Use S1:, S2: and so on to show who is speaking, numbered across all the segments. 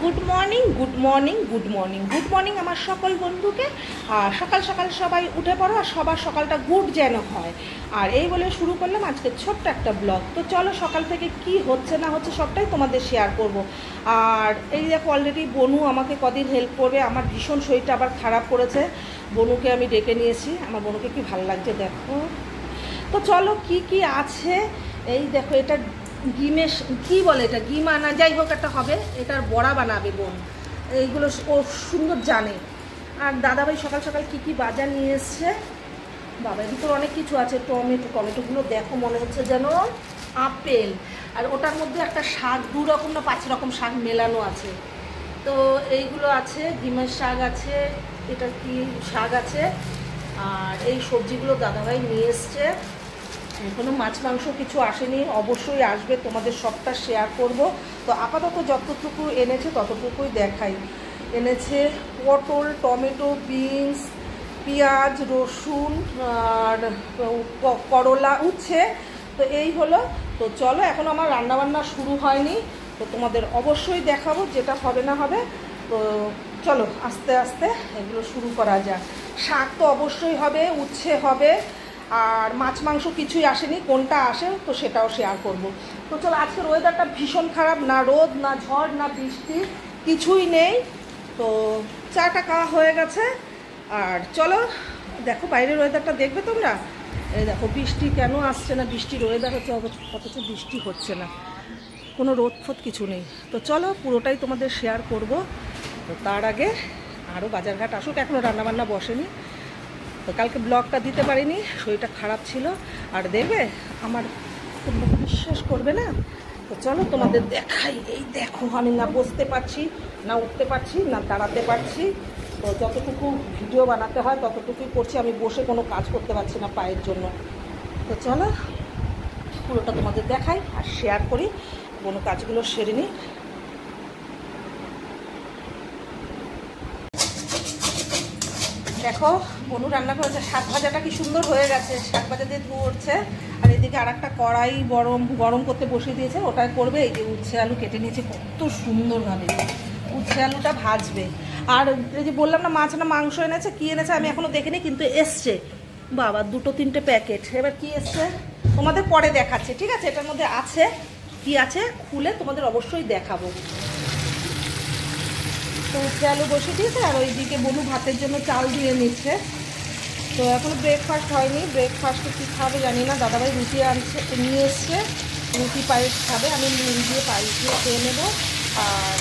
S1: Good morning good morning good morning good morning আমার সকল বন্ধুকে। আর সকাল সকাল সবাই উঠে পড়ো আর সবার সকালটা গুড যেন হয়। আর এই বলে শুরু করলাম আজকে ছোট্ট একটা ব্লগ। তো চলো সকাল থেকে কি হচ্ছে না হচ্ছে সবটাই তোমাদের শেয়ার করব। আর এই দেখো অলরেডি বনু আমাকে কদিন হেল্প করবে। আমার ভীষণ শরীরটা আবার খারাপ করেছে, বনুকে আমি ডেকে নিয়েছি। আমার বনুকে কি ভালো লাগছে দেখো। তো চলো কি কি আছে এই দেখো, এটা গিমের কী বলে, এটা গিম আনা যাই হোক একটা হবে, এটার বড়া বানাবে বোন, এইগুলো ও সুন্দর জানে। আর দাদাভাই সকাল সকাল কি কি বাজার নিয়ে এসছে বাবা, এর ভিতরে অনেক কিছু আছে। টমেটোগুলো দেখো মনে হচ্ছে যেন আপেল, আর ওটার মধ্যে একটা শাক 2 রকম না 5 রকম শাক মেলানো আছে। তো এইগুলো আছে, ডিমের শাক আছে, এটা কি শাক আছে, আর এই সবজিগুলো দাদাভাই নিয়ে এসছে। এখনো মাছ মাংস কিছু আসেনি, অবশ্যই আসবে, তোমাদের সবটা শেয়ার করব। তো আপাতত যতটুকু এনেছে ততটুকুই দেখাই। এনেছে পটল, টমেটো, বিনস, পেঁয়াজ, রসুন আর করলা, উচ্ছে। তো এই হলো। তো চলো, এখন আমার রান্নাবান্না শুরু হয়নি, তো তোমাদের অবশ্যই দেখাবো, যেটা হবে না হবে। তো চলো আস্তে আস্তে এগুলো শুরু করা যাক। শাক তো অবশ্যই হবে, উচ্ছে হবে, আর মাছ মাংস কিছুই আসেনি, কোনটা আসে তো সেটাও শেয়ার করব। তো চলো, আজকের ওয়েদারটা ভীষণ খারাপ, না রোদ না ঝড় না বৃষ্টি, কিছুই নেই। তো চাটা খাওয়া হয়ে গেছে। আর চলো দেখো বাইরের ওয়েদারটা দেখবে তোমরা। এই দেখো বৃষ্টি কেন আসছে না, বৃষ্টির ওয়েদার হচ্ছে অথচ বৃষ্টি হচ্ছে না, কোনো রোদ ফোদ কিছু নেই। তো চলো পুরোটাই তোমাদের শেয়ার করব। তো তার আগে আরও বাজারঘাট আসুক, এখনও রান্নাবান্না বসেনি। তো কালকে ব্লগটা দিতে পারিনি, শরীরটা খারাপ ছিল। আর দেখবে আমার তোমরা বিশ্বাস করবে না। তো চলো তোমাদের দেখাই। এই দেখো আমি না বসতে পারছি, না উঠতে পারছি, না দাঁড়াতে পারছি। তো যতটুকু ভিডিও বানাতে হয় ততটুকুই করছি, আমি বসে কোনো কাজ করতে পারছি না পায়ের জন্য। তো চলো পুরোটা তোমাদের দেখাই আর শেয়ার করি, কোনো কাজগুলো সেরে নিই। দেখো বনু রান্না করেছে, শাক ভাজাটা কি সুন্দর হয়ে গেছে, শাক ভাজা দিয়ে ধুচ্ছে। আর এদিকে আর একটা কড়াই গরম করতে বসিয়ে দিয়েছে, ওটাই করবে। এই যে উচ্ছে আলু কেটে নিয়েছে কত সুন্দরভাবে, উচ্ছে আলুটা ভাজবে। আর এই যে বললাম না মাছ না মাংস এনেছে, কি এনেছে আমি এখনো দেখিনি, কিন্তু এসছে বাবা 2-3টে প্যাকেট। এবার কি এসছে তোমাদের পরে দেখাচ্ছে, ঠিক আছে? এটার মধ্যে আছে কি আছে খুলে তোমাদের অবশ্যই দেখাবো। তো উচ্ছে আলু বসিয়ে দিয়েছে, আর ওইদিকে বনু ভাতের জন্য চাল দিয়ে নিচ্ছে। তো এখনো ব্রেকফাস্ট হয়নি, ব্রেকফাস্টে কী খাবে জানি না। দাদাভাই রুটি আনছে, নিয়ে এসছে, রুটি পায়েস খাবে, আমি নুন দিয়ে পায়েস দিয়ে খেয়ে নেবো। আর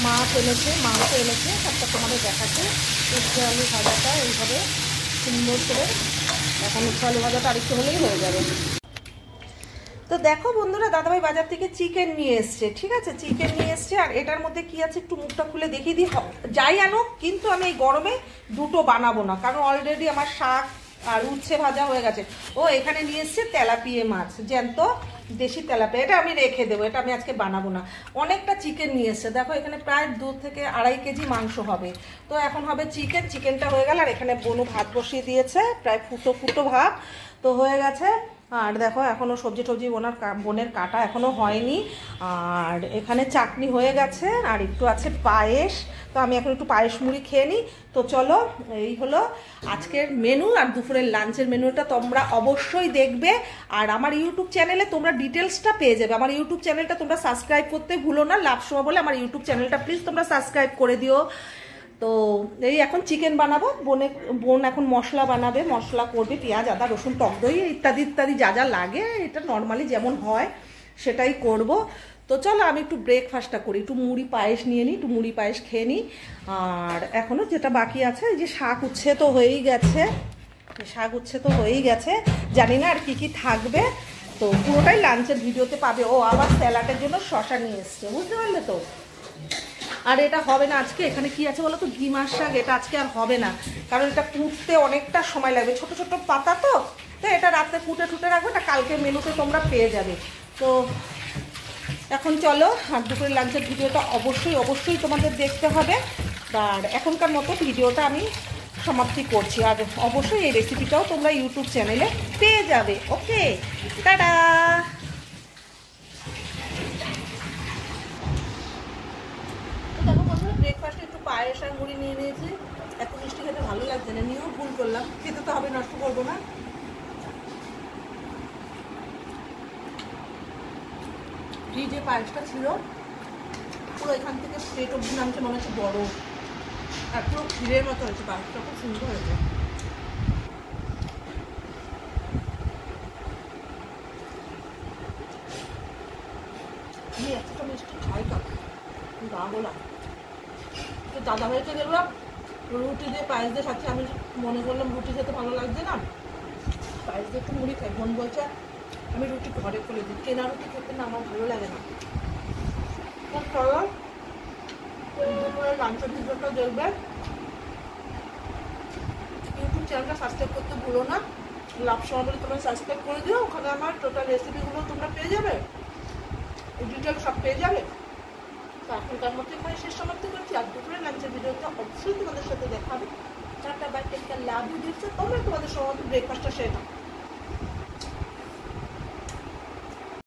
S1: মাছ এনেছে, মাংস এনেছে, একটা তোমাদের দেখাচ্ছে। উচ্ছে আলু ভাজাটা এইভাবে সুন্দর করে, এখন উচ্ছে আলু ভাজাটা আরেকটু হলেই হয়ে যাবে। তো দেখো বন্ধুরা, দাদাভাই বাজার থেকে চিকেন নিয়ে এসছে, ঠিক আছে? চিকেন নিয়ে এসছে। আর এটার মধ্যে কি আছে একটু মুখটা খুলে দেখিয়ে দিই। যাই আনুক, কিন্তু আমি এই গরমে দুটো বানাবো না, কারণ অলরেডি আমার শাক আর উচ্ছে ভাজা হয়ে গেছে। ও এখানে নিয়ে এসছে তেলাপিয়া মাছ, জ্যান্ত দেশি তেলাপিয়া, এটা আমি রেখে দেবো, এটা আমি আজকে বানাবো না। অনেকটা চিকেন নিয়ে এসছে, দেখো এখানে প্রায় 2 থেকে 2.5 কেজি মাংস হবে। তো এখন হবে চিকেনটা হয়ে গেল। আর এখানে বনু ভাত বসিয়ে দিয়েছে, প্রায় ফুটো ভাত তো হয়ে গেছে। আর দেখো এখনও সবজি টবজি বোনের কাটা এখনও হয়নি। আর এখানে চাটনি হয়ে গেছে, আর একটু আছে পায়েস। তো আমি এখন একটু পায়েস মুড়ি খেয়ে নিই। তো চলো এই হলো আজকের মেনু। আর দুপুরের লাঞ্চের মেনুটা তোমরা অবশ্যই দেখবে। আর আমার ইউটিউব চ্যানেলে তোমরা ডিটেলসটা পেয়ে যাবে। আমার ইউটিউব চ্যানেলটা তোমরা সাবস্ক্রাইব করতে ভুলো না, লাভ সময় বলে আমার ইউটিউব চ্যানেলটা প্লিজ তোমরা সাবস্ক্রাইব করে দিও। তো এই এখন চিকেন বানাবো, বোন এখন মশলা বানাবে, মশলা করবে, পেঁয়াজ আদা রসুন টক দই ইত্যাদি ইত্যাদি যা যা লাগে, এটা নর্মালি যেমন হয় সেটাই করব। তো চলো আমি একটু ব্রেকফাস্টটা করি, একটু মুড়ি পায়েস নিয়ে নিই, একটু মুড়ি পায়েস খেয়ে নিই। আর এখনও যেটা বাকি আছে, এই যে শাক উচ্ছে তো হয়েই গেছে, জানি না আর কি কি থাকবে। তো পুরোটাই লাঞ্চের ভিডিওতে পাবে। ও আবার স্যালাডের জন্য শসা নিয়ে এসছে, বুঝতে পারলে তো? আর এটা হবে না আজকে। এখানে কি আছে বলো তো, গিমার শাক, এটা আজকে আর হবে না, কারণ এটা কুটতে অনেকটা সময় লাগবে, ছোট ছোট পাতা তো এটা রাতে কুটে রাখবো, এটা কালকে মেনুতে তোমরা পেয়ে যাবে। তো এখন চলো, আর দুপুরের লাঞ্চের ভিডিওটা অবশ্যই তোমাদের দেখতে হবে। আর এখনকার মতো ভিডিওটা আমি সমাপ্তি করছি। আর অবশ্যই এই রেসিপিটাও তোমরা ইউটিউব চ্যানেলে পেয়ে যাবে। ওকে, টাটা। দেখো পায়েস আর মুড়ি নিয়ে নিয়েছি। এত মিষ্টি খেতে ভালো লাগছে না, নিয়েও ভুল করলাম, খেতে তো হবে, নষ্ট করবো না। যে পায়েসটা ছিল পুরো এখান থেকে পেট অব্দি নামছে, মনে হচ্ছে বড়, আর পুরো ক্ষীরের মতো হয়েছে পায়েসটা, খুব সুন্দর হয়েছে। আমি এতটা মিষ্টি খাই কা গা গোলা। তো দাদাভাইকে দেখলাম রুটি দিয়ে পায়েস দিয়ে খাচ্ছে, আমি মনে করলাম রুটি খেতে ভালো লাগছে না, পায়েস দিয়ে একটু মুড়ি খাই। বোন বলছে আমি রুটি ঘরে করে দিই, কেনা রুটি খেতে না আমার ভালো লাগে না। চলো দুপুরে লাঞ্চের ভিডিওটা দেখবে, ইউটিউব চ্যানেলটা সাবস্ক্রাইব করতে ভুলো না। লাভ সময় বলে তোমরা সাবস্ক্রাইব করে দিও, ওখানে আমার টোটাল রেসিপিগুলো তোমরা পেয়ে যাবে, ডিটেল সব পেয়ে যাবে। তো এখনকার মতো এখানে শেষ সমাপ্তি করছি। আর দুপুরে লাঞ্চের ভিডিওটা অবশ্যই তোমাদের সাথে দেখা হবে। Tata bye, take care, love you dear. তোমরা তোমাদের সময় ব্রেকফাস্টটা সেরে নাও।